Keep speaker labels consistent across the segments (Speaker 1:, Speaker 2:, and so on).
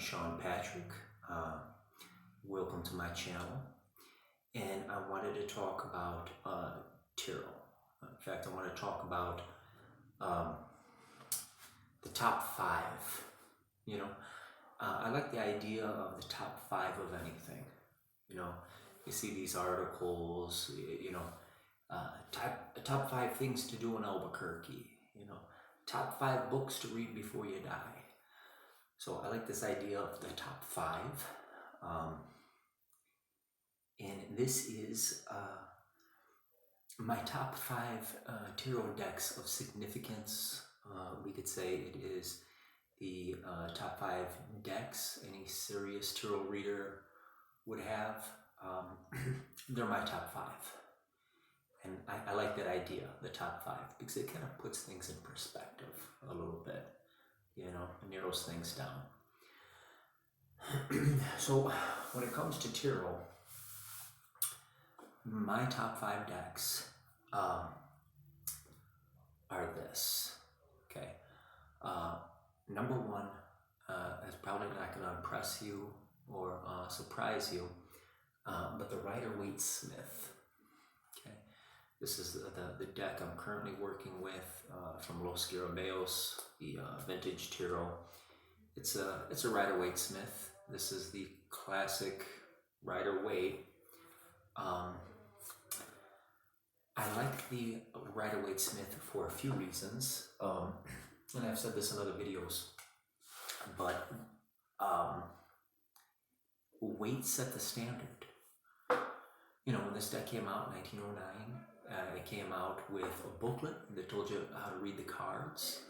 Speaker 1: Sean Patrick. Welcome to my channel. And I wanted to talk about tarot. In fact, I want to talk about the top 5. You know, I like the idea of the top 5 of anything. You know, you see these articles, you know, top 5 things to do in Albuquerque, you know, top 5 books to read before you die. So I like this idea of the top 5. And this is my top 5 tarot decks of significance. We could say it is the top 5 decks any serious tarot reader would have. They're my top 5. And I like that idea, the top 5, because it kind of puts things in perspective a little bit, you know, narrows things down. So when it comes to tarot, my top 5 decks are this, okay? Number 1 is probably not going to impress you or surprise you, but the Rider-Waite Smith. This is the deck I'm currently working with from Los Garabeos, the vintage tarot. It's a Rider-Waite Smith. This is the classic Rider-Waite. I like the Rider-Waite Smith for a few reasons, and I've said this in other videos, but Waite set the standard. You know, when this deck came out in 1909, it came out with a booklet that told you how to read the cards.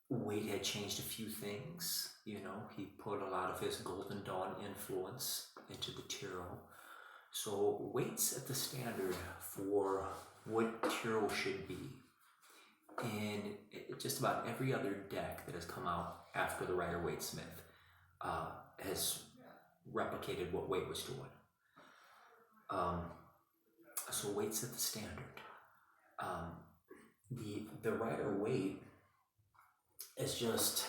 Speaker 1: Waite had changed a few things, you know, he put a lot of his Golden Dawn influence into the tarot. So Waite set the standard for what tarot should be. And just about every other deck that has come out after the Rider-Waite Smith has replicated what Waite was doing. So Waite set the standard. The Rider-Waite is just,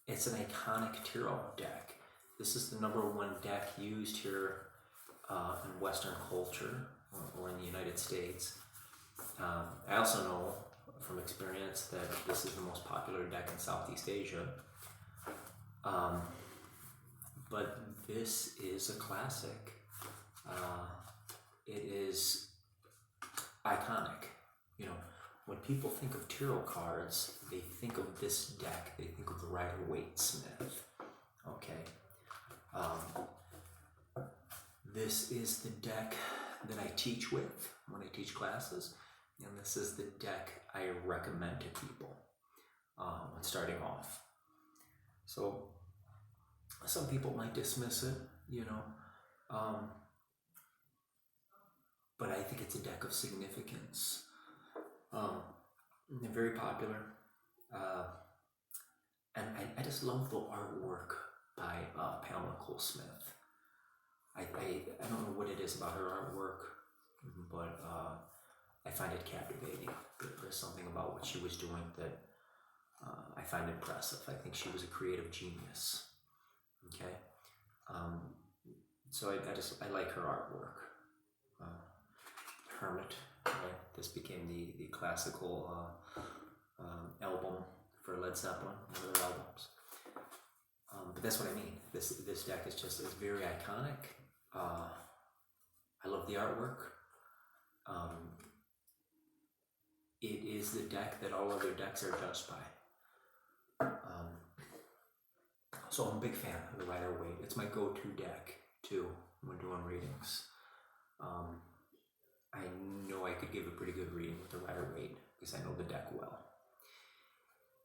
Speaker 1: it's an iconic tarot deck. This is the #1 deck used here in Western culture or in the United States. I also know from experience that this is the most popular deck in Southeast Asia. But this is a classic. It is iconic. You know, when people think of tarot cards, they think of this deck. They think of the Rider-Waite Smith. Okay. This is the deck that I teach with when I teach classes, and this is the deck I recommend to people when starting off. So some people might dismiss it, you know, but I think it's a deck of significance. They're very popular, and I just love the artwork by Pamela Cole Smith. I don't know what it is about her artwork, but I find it captivating. There's something about what she was doing that I find impressive. I think she was a creative genius. Okay, so I like her artwork. Hermit, right? This became the classical album for Led Zeppelin and other albums. But that's what I mean. This deck is just, it's very iconic. I love the artwork. It is the deck that all other decks are judged by. So I'm a big fan of the Rider-Waite. It's my go-to deck too when doing readings. I know I could give a pretty good reading with the Rider-Waite because I know the deck well.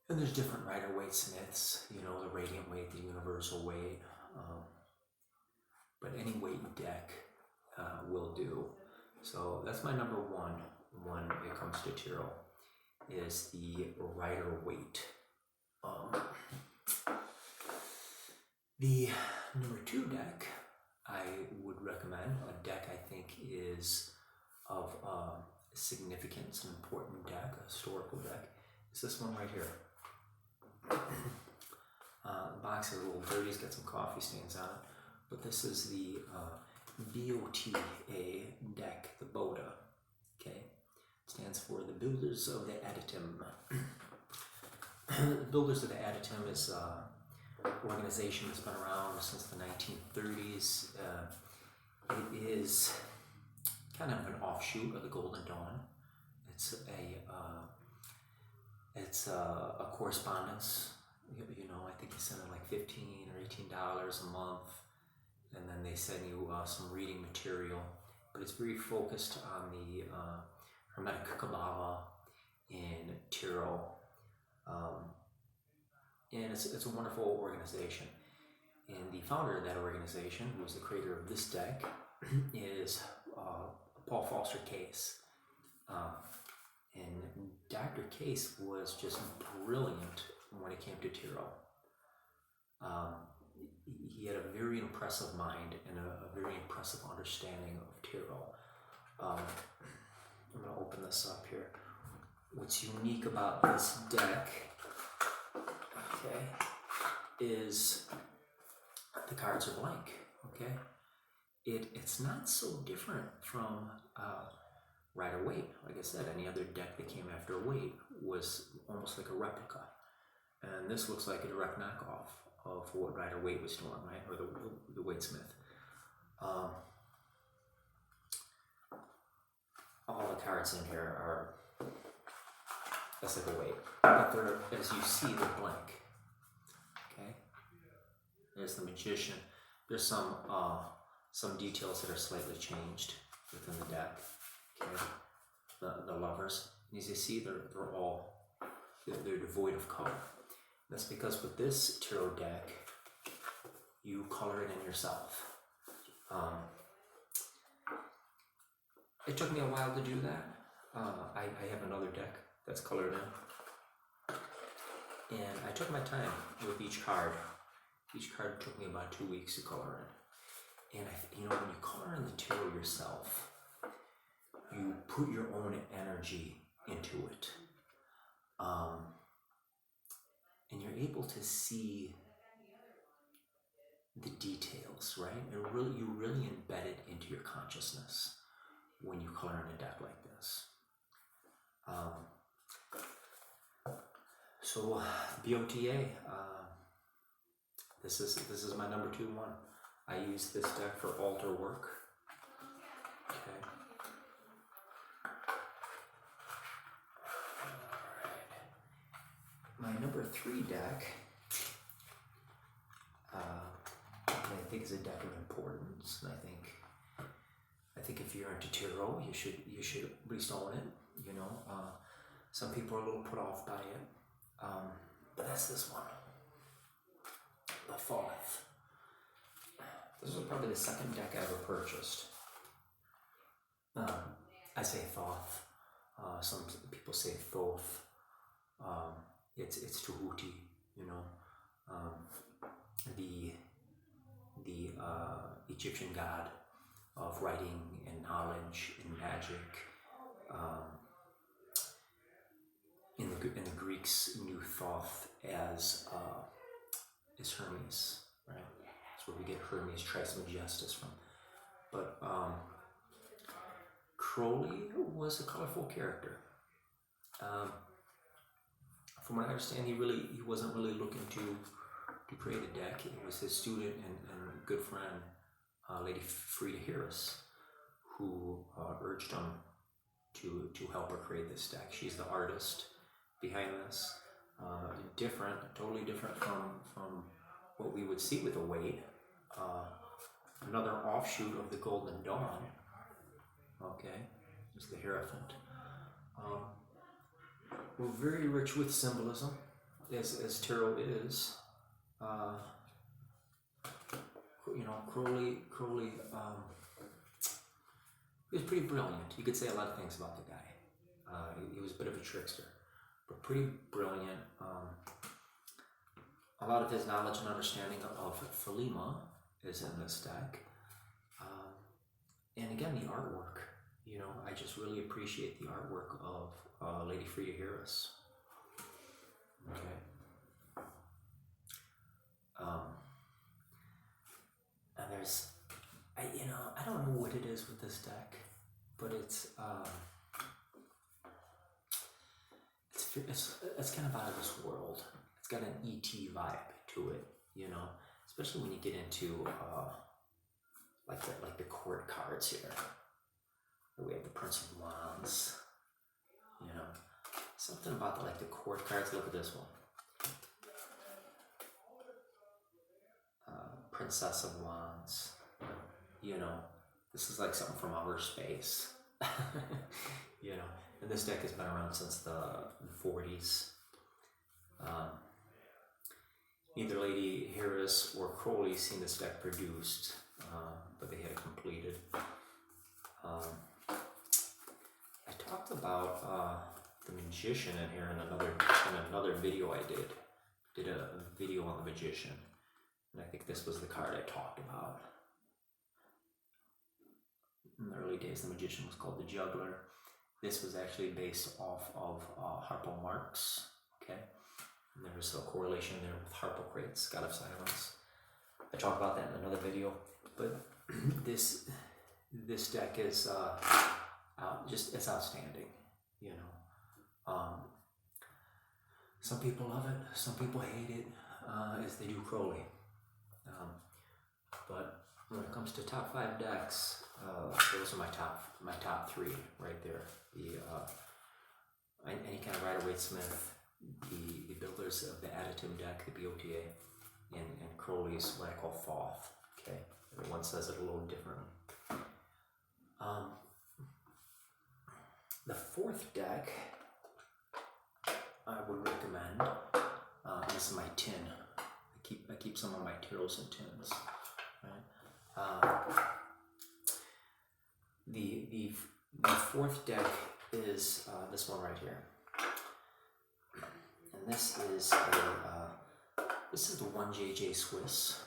Speaker 1: And there's different Rider-Waite Smiths, you know, the Radiant Waite, the Universal Waite. But any Waite deck will do. So that's my #1 when it comes to tarot, is the Rider-Waite. The #2 deck I would recommend, a deck I think is of significance, an important deck, a historical deck, is this one right here. The box is a little dirty, it's got some coffee stains on it. But this is the B.O.T.A deck, the B.O.T.A. Okay? It stands for the Builders of the Adytum. The Builders of the Adytum is an organization that's been around since the 1930s. It is kind of an offshoot of the Golden Dawn. It's a correspondence. You know, I think you send in like $15 or $18 a month, and then they send you some reading material. But it's very focused on the Hermetic Kabbalah and Tarot, and it's a wonderful organization. And the founder of that organization, who is the creator of this deck, is Paul Foster Case. And Dr. Case was just brilliant when it came to tarot. He had a very impressive mind and a very impressive understanding of tarot. I'm going to open this up here. What's unique about this deck, okay, is the cards are blank. Okay, it's not so different from Waite. Like I said, any other deck that came after Waite was almost like a replica, and this looks like a direct knockoff of what Waite was doing, right, or the Waite-Smith. All the cards in here are that's like a Waite, but they're, as you see, they're blank. Okay, there's the Magician. There's some details that are slightly changed within the deck. Okay, the Lovers. And as you see, they're all devoid of color. That's because with this tarot deck, you color it in yourself. It took me a while to do that. I have another deck that's colored in, and I took my time with each card. Each card took me about 2 weeks to color in. And when you color in the tarot yourself, you put your own energy into it, and you're able to see the details, right? You really embed it into your consciousness when you color in a deck like this. So B.O.T.A. This is my number 2 one. I use this deck for altar work. Okay. My number 3 deck, I think is a deck of importance. And I think if you're into tarot, you should at least own it. Some people are a little put off by it, but that's this one, the Thoth. This was probably the second deck I ever purchased. I say Thoth. Some people say Thoth. It's Tahuti, the Egyptian god of writing and knowledge and magic. In the Greeks knew Thoth as Hermes, right? That's where we get Hermes Trismegistus from. But Crowley was a colorful character. From what I understand, he wasn't really looking to create a deck. It was his student and good friend, Lady Frida Harris, who urged him to help her create this deck. She's the artist behind this. Totally different from what we would see with a Waite. Another offshoot of the Golden Dawn. Okay, is the Hierophant. We're very rich with symbolism, as tarot is. Crowley he was pretty brilliant. You could say a lot of things about the guy. He was a bit of a trickster, but pretty brilliant. A lot of his knowledge and understanding of Thelema is in this deck. And again, the artwork. I just really appreciate the artwork of Lady Frida Harris. Okay. And there's, I don't know what it is with this deck, but it's kind of out of this world. It's got an ET vibe to it, especially when you get into like the court cards here. We have the Prince of Wands, something about the court cards. Look at this one, Princess of Wands. This is like something from outer space. And this deck has been around since the 40s. Neither Lady Harris or Crowley seen this deck produced, but they had it completed. I talked about the Magician in here in another video I did a video on the Magician, and I think this was the card I talked about. In the early days, the Magician was called the Juggler. This was actually based off of Harpo Marx, okay? And there's a correlation there with Harpocrates, God of Silence. I talk about that in another video, but this deck is it's outstanding, Some people love it, some people hate it, as they do Crowley. But when it comes to top 5 decks, those are my top 3 right there. Any kind of Rider-Waite Smith, the builders of the additive deck, the B.O.T.A, and Crowley's what I call Thoth. Okay, everyone says it a little differently. The 4th deck I would recommend. This is my tin. I keep some of my tarots in tins. Right. The 4th deck is this one right here, and this is the 1JJ Swiss.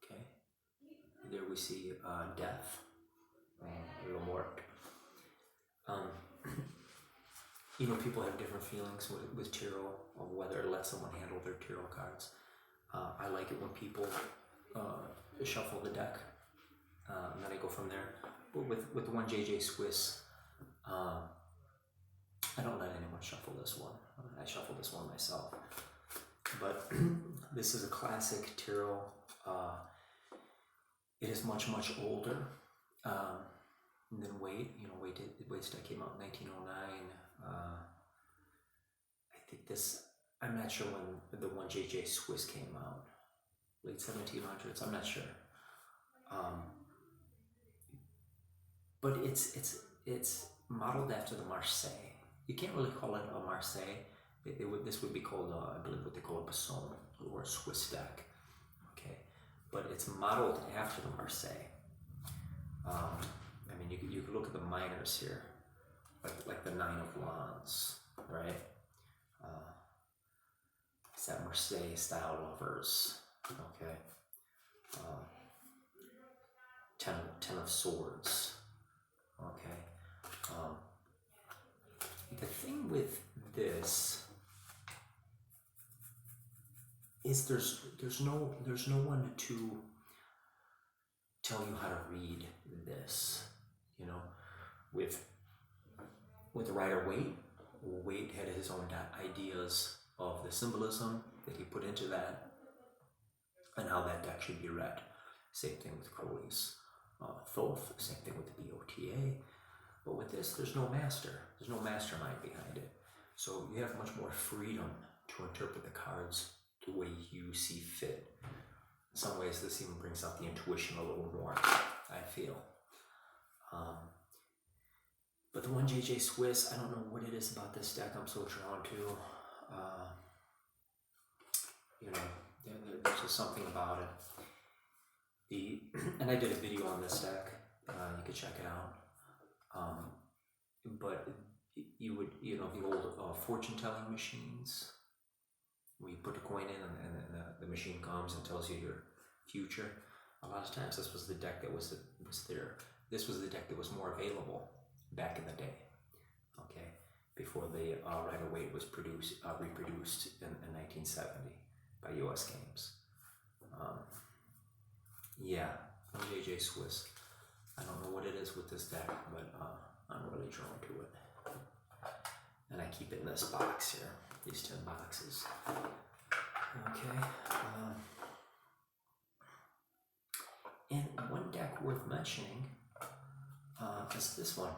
Speaker 1: Okay, there we see Death, a little marked. People have different feelings with tarot of whether to let someone handle their tarot cards. I like it when people shuffle the deck, and then I go from there. But with the 1JJ Swiss, I don't let anyone shuffle this one. I shuffle this one myself. But this is a classic tarot. It is much, much older than Waite. Waite's deck came out in 1909. I think I'm not sure when the 1JJ Swiss came out. Late 1700s, I'm not sure. But it's modeled after the Marseille. You can't really call it a Marseille. This would be called, I believe, what they call a Basson or a Swiss deck. Okay, but it's modeled after the Marseille. You could look at the minors here, like the 9 of Wands, right? It's that Marseille style lovers. Okay. 10 of Swords. Okay. The thing with this is there's no one to tell you how to read this. With Rider-Waite, Waite had his own ideas of the symbolism that he put into that and how that deck should be read. Same thing with Crowley's Thoth, same thing with the B.O.T.A. But with this, there's no master. There's no mastermind behind it. So you have much more freedom to interpret the cards the way you see fit. In some ways, this even brings out the intuition a little more, I feel. But the 1JJ Swiss, I don't know what it is about this deck I'm so drawn to. There's just something about it. And I did a video on this deck. You could check it out. But you would, the old fortune-telling machines, where you put a coin in and the machine comes and tells you your future. A lot of times this was the deck that was there. This was the deck that was more available back in the day, okay, before the Rider-Waite was reproduced in 1970 by U.S. Games. Yeah, JJ Swiss. I don't know what it is with this deck, but I'm really drawn to it. And I keep it in this box here, these 10 boxes. Okay. And one deck worth mentioning is this one.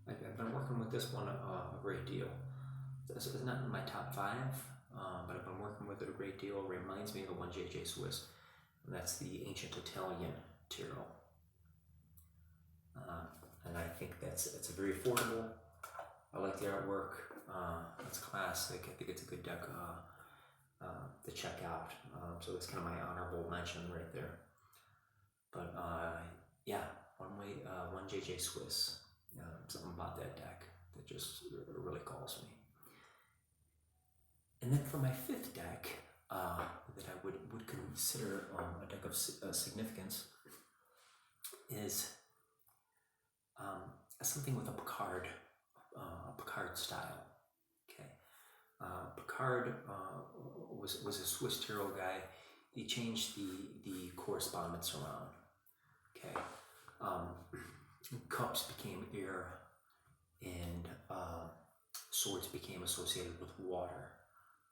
Speaker 1: I've been working with this one a great deal. This is not in my top 5, but I've been working with it a great deal. It reminds me of the one JJ Swiss, and that's the Ancient Italian Tarot. And I think it's very affordable. I like the artwork. It's classic. I think it's a good deck to check out. So that's kind of my honorable mention right there. But yeah, one JJ Swiss. Something about that deck that just really calls me. And then for my 5th deck, that I would consider a deck of significance is something with a Picard style. Okay, Picard was a Swiss tarot guy. He changed the correspondence around. Okay, cups became air, and swords became associated with water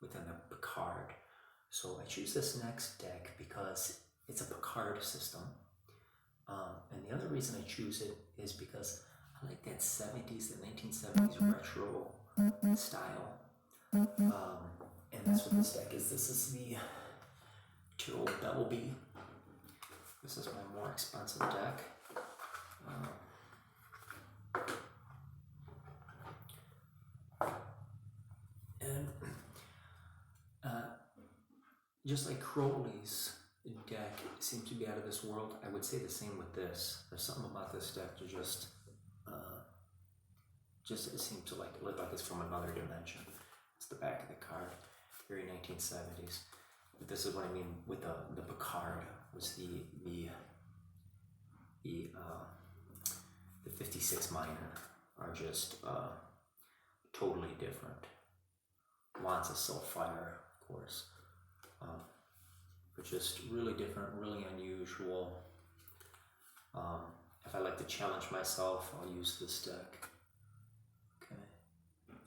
Speaker 1: within the Picard. So I choose this next deck because it's a Picard system. And the other reason I choose it is because I like that 70s, the 1970s retro style. And that's what this deck is. This is the Tarot Balbi. This is my more expensive deck. And just like Crowley's deck seems to be out of this world, I would say the same with this. There's something about this deck that just it seems to look like it's from another dimension. It's the back of the card, very 1970s. But this is what I mean with the Picard. Was the 56 minor are just totally different. Lots of Soulfire, of course. But just really different, really unusual. If I like to challenge myself, I'll use this deck. Okay,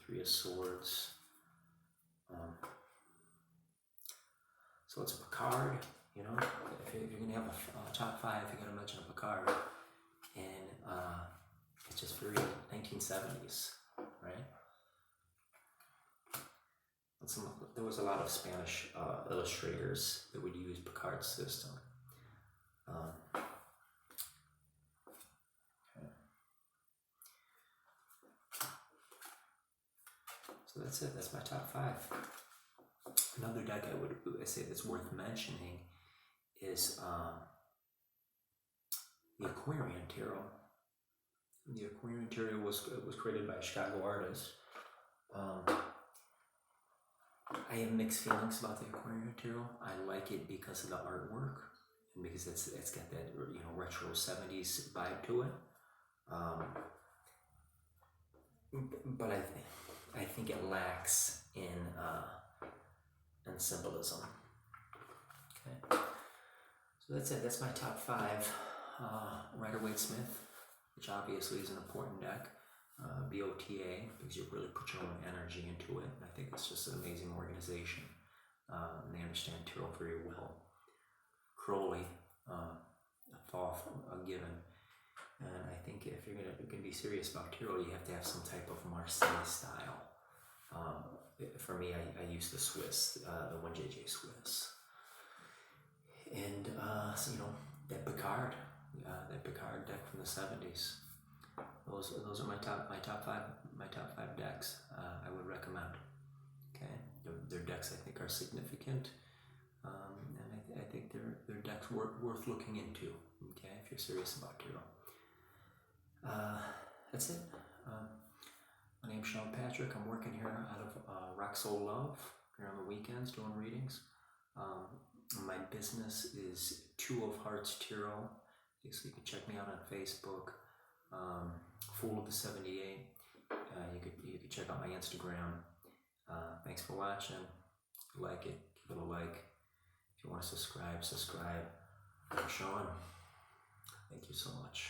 Speaker 1: 3 of Swords. So it's a Picard, you know. If you're gonna have a top 5, you gotta mention a Picard, and it's just very 1970s, right? There was a lot of Spanish illustrators that would use Picard's system. Okay. So that's it. That's my top 5. Another deck I say that's worth mentioning is the Aquarian Tarot. The Aquarian Tarot was created by a Chicago artist. I have mixed feelings about the Aquarian Tarot. I like it because of the artwork and because it's got that retro 70s vibe to it. But I think it lacks in symbolism. Okay, so that's it. That's my top 5. Waite Smith, which obviously is an important deck. B.O.T.A, because you really put your own energy into it. I think it's just an amazing organization. And they understand tarot very well. Crowley, Thoth, a given. And I think if you're gonna be serious about tarot, you have to have some type of Marseille style. For me, I use the Swiss, the one JJ Swiss, and that Picard deck from the 70s. Those are my top 5 decks. I would recommend. Okay, their decks I think are significant, and I think they're decks worth looking into. Okay, if you're serious about tarot. That's it. My name's Sean Patrick. I'm working here out of Rock Soul Love here on the weekends doing readings. My business is 2 of Hearts Tarot. So you can check me out on Facebook. Fool of the 78. You could check out my Instagram. Thanks for watching. If you like it, give it a like. If you want want to subscribe, subscribe. I'm Sean. Thank you so much.